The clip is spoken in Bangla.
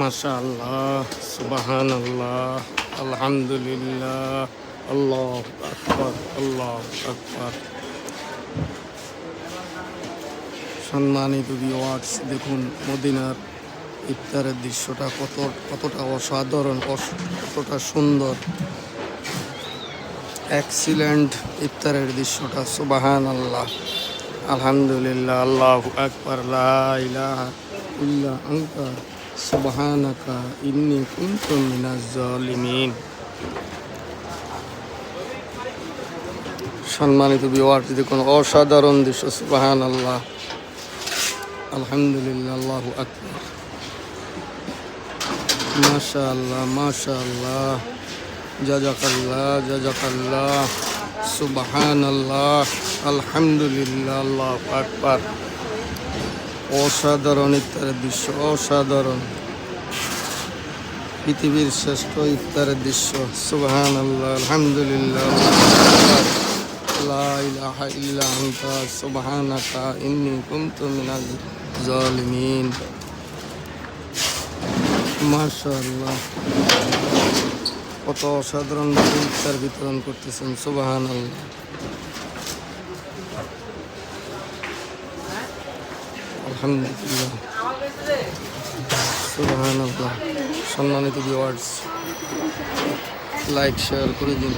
মাশাআল্লাহ, সুবহানাল্লাহ, আলহামদুলিল্লাহ, আল্লাহু আকবার, আল্লাহু আকবার। সম্মানিত ভিউয়ার্স, দেখুন মদিনার ইফতারের দৃশ্যটা কতটা অসাধারণ, কতটা সুন্দর। এক্সিলেন্ট ইফতারের দৃশ্যটা। সুবহানাল্লাহ, আলহামদুলিল্লাহ, আল্লাহু আকবার, লা ইলাহা ইল্লা আনতা সুবহানাকা ইন্নী কুনতু মিনাজ জালিমিন। সম্মানিত ভিউয়ার্স, দেখুন অসাধারণ দৃশ্য। সুবহানাল্লাহ, আলহামদুলিল্লাহ, আল্লাহু আকবার, মাশাআল্লাহ, মাশাআল্লাহ, জাযাকাল্লাহ, জাযাকাল্লাহ, সুবহানাল্লাহ, আলহামদুলিল্লাহ, আল্লাহু আকবার। অসাধারণ ইফতারের দৃশ্য, অসাধারণ। পৃথিবীর শ্রেষ্ঠ ইফতারের দৃশ্য। সুবহানাল্লাহ, আলহামদুলিল্লাহ, লা ইলাহা ইল্লা আনতা সুবহানাকা ইন্নী কুনতু মিনাজ জালিমিন। মাশাআল্লাহ, কত অসাধারণ ইফতার বিতরণ করতেছেন। সুবহানাল্লাহ, আলহামদুলিল্লাহ, সুবহানাল্লাহ। সম্মানিত ভিউয়ার্স, লাইক শেয়ার করে দিন।